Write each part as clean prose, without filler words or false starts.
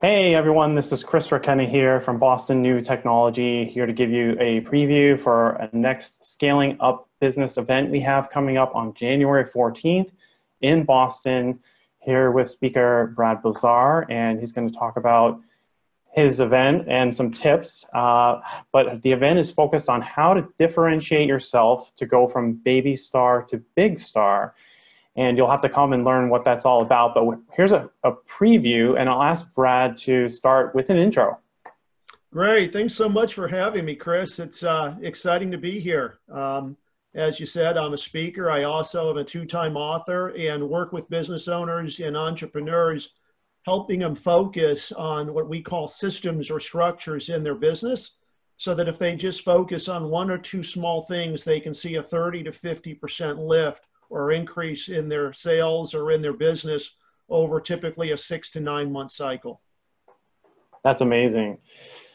Hey everyone, this is Chris Requena here from Boston New Technology, here to give you a preview for a next Scaling Up Business event we have coming up on January 14th in Boston, here with speaker Brad Blazar, and he's going to talk about his event and some tips. But the event is focused on how to differentiate yourself to go from baby star to big star. And you'll have to come and learn what that's all about. But here's a preview, and I'll ask Brad to start with an intro. Great. Thanks so much for having me, Chris. It's exciting to be here. As you said, I'm a speaker. I also am a two-time author and work with business owners and entrepreneurs, helping them focus on what we call systems or structures in their business, so that if they just focus on one or two small things, they can see a 30 to 50% lift or increase in their sales or in their business over typically a 6 to 9 month cycle. That's amazing.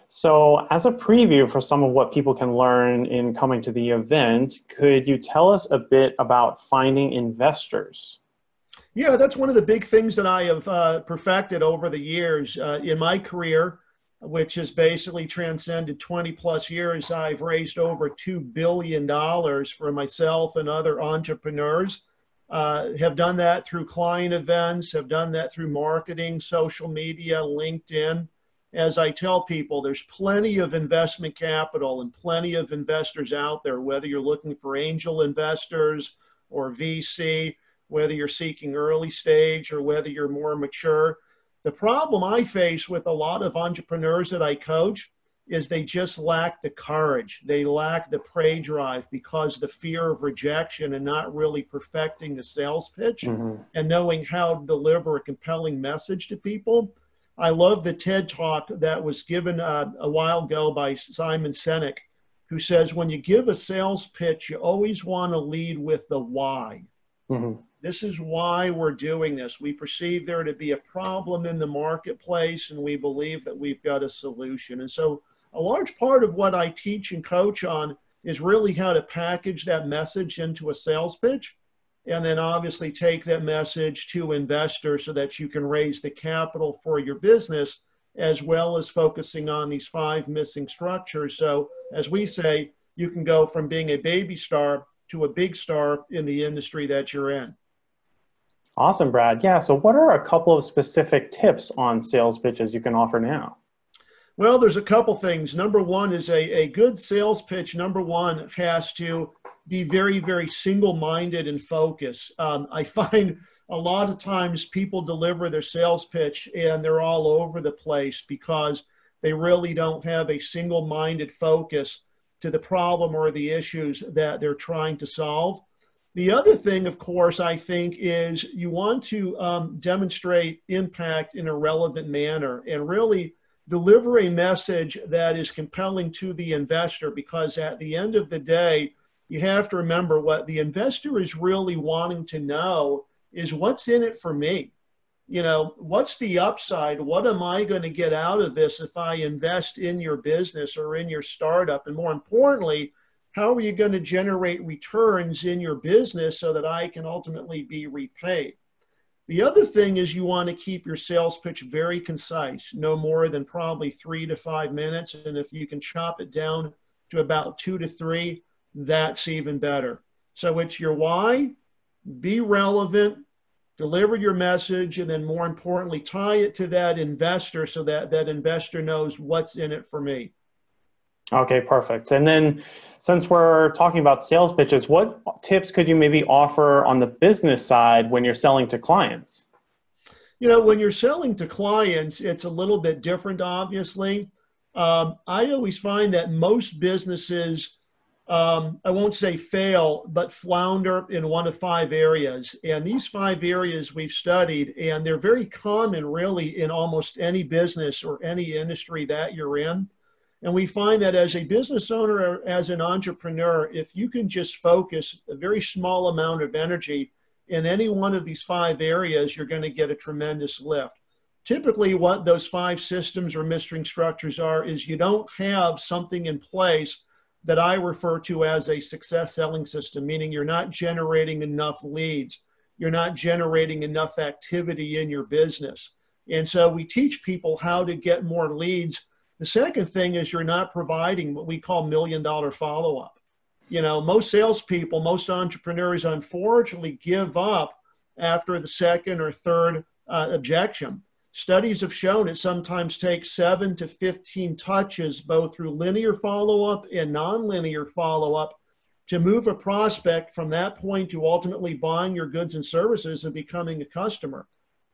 So as a preview for some of what people can learn in coming to the event, could you tell us a bit about finding investors? Yeah, that's one of the big things that I have perfected over the years in my career, which has basically transcended 20 plus years. I've raised over $2 billion for myself and other entrepreneurs. Have done that through client events, have done that through marketing, social media, LinkedIn. As I tell people, there's plenty of investment capital and plenty of investors out there, whether you're looking for angel investors or VC, whether you're seeking early stage or whether you're more mature. The problem I face with a lot of entrepreneurs that I coach is they just lack the courage. They lack the prey drive because the fear of rejection and not really perfecting the sales pitch and knowing how to deliver a compelling message to people. I love the TED Talk that was given a while ago by Simon Sinek, who says, when you give a sales pitch, you always want to lead with the why. This is why we're doing this. We perceive there to be a problem in the marketplace, and we believe that we've got a solution. And so a large part of what I teach and coach on is really how to package that message into a sales pitch, and then obviously take that message to investors so that you can raise the capital for your business, as well as focusing on these 5 missing structures. So as we say, you can go from being a baby star to a big star in the industry that you're in. Awesome, Brad. Yeah, so what are a couple of specific tips on sales pitches you can offer now? Well, there's a couple things. Number one is a good sales pitch. Number one has to be very, very single-minded and focused. I find a lot of times people deliver their sales pitch and they're all over the place because they really don't have a single-minded focus to the problem or the issues that they're trying to solve. The other thing, of course, I think is you want to demonstrate impact in a relevant manner and really deliver a message that is compelling to the investor, because at the end of the day, you have to remember what the investor is really wanting to know is what's in it for me. You know, what's the upside? What am I going to get out of this if I invest in your business or in your startup? And more importantly, how are you going to generate returns in your business so that I can ultimately be repaid? The other thing is you want to keep your sales pitch very concise, no more than probably 3 to 5 minutes. And if you can chop it down to about 2 to 3, that's even better. So it's your why, be relevant, deliver your message, and then more importantly, tie it to that investor so that that investor knows what's in it for me. Okay, perfect. And then since we're talking about sales pitches, what tips could you maybe offer on the business side when you're selling to clients? You know, when you're selling to clients, it's a little bit different, obviously. I always find that most businesses, I won't say fail, but flounder in one of 5 areas. And these 5 areas we've studied, and they're very common really in almost any business or any industry that you're in. And we find that as a business owner or as an entrepreneur, if you can just focus a very small amount of energy in any one of these 5 areas, you're going to get a tremendous lift. Typically, what those 5 systems or missing structures are is you don't have something in place that I refer to as a success selling system, meaning you're not generating enough leads. You're not generating enough activity in your business. And so we teach people how to get more leads. The second thing is you're not providing what we call $1 million follow-up. You know, most salespeople, most entrepreneurs, unfortunately, give up after the second or third objection. Studies have shown it sometimes takes 7 to 15 touches, both through linear follow-up and nonlinear follow-up, to move a prospect from that point to ultimately buying your goods and services and becoming a customer.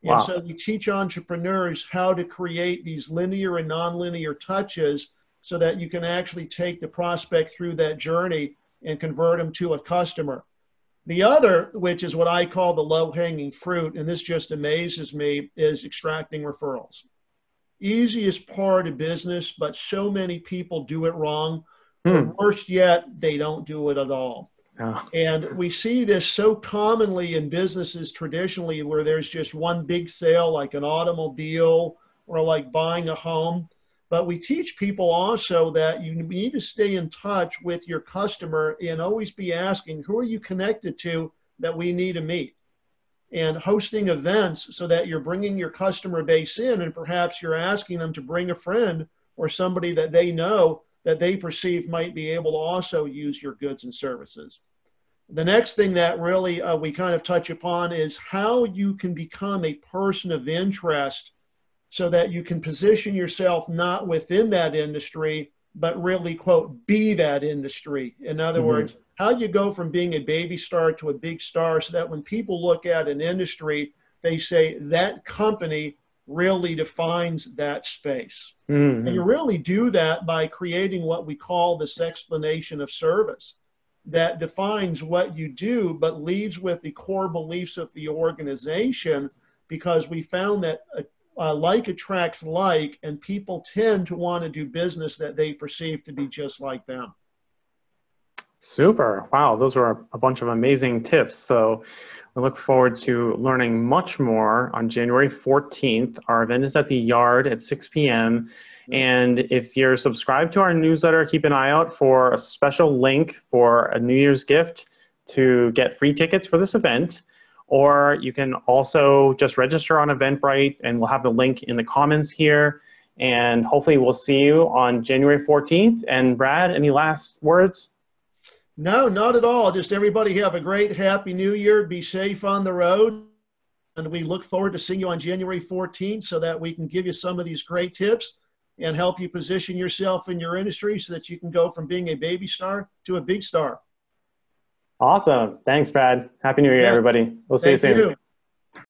Wow. And so we teach entrepreneurs how to create these linear and nonlinear touches so that you can actually take the prospect through that journey and convert them to a customer. The other, which is what I call the low-hanging fruit, and this just amazes me, is extracting referrals. Easiest part of business, but so many people do it wrong. Or worse yet, they don't do it at all. Oh. And we see this so commonly in businesses traditionally, where there's just one big sale, like an automobile or like buying a home. But we teach people also that you need to stay in touch with your customer and always be asking, who are you connected to that we need to meet? And hosting events so that you're bringing your customer base in, and perhaps you're asking them to bring a friend or somebody that they know that they perceive might be able to also use your goods and services. The next thing that really we kind of touch upon is how you can become a person of interest so that you can position yourself not within that industry, but really, quote, be that industry. In other words, how you go from being a baby star to a big star so that when people look at an industry, they say that company really defines that space. And you really do that by creating what we call this explanation of service that defines what you do, but leads with the core beliefs of the organization, because we found that like attracts like, and people tend to want to do business that they perceive to be just like them. Super. Wow, those were a bunch of amazing tips. So we look forward to learning much more on January 14th. Our event is at the Yard at 6 p.m. And if you're subscribed to our newsletter, keep an eye out for a special link for a New Year's gift to get free tickets for this event. Or you can also just register on Eventbrite, and we'll have the link in the comments here. And hopefully we'll see you on January 14th. And Brad, any last words? No, not at all. Just everybody have a great, happy new year. Be safe on the road. And we look forward to seeing you on January 14th so that we can give you some of these great tips and help you position yourself in your industry so that you can go from being a baby star to a big star. Awesome. Thanks, Brad. Happy New Year, everybody. We'll see you soon.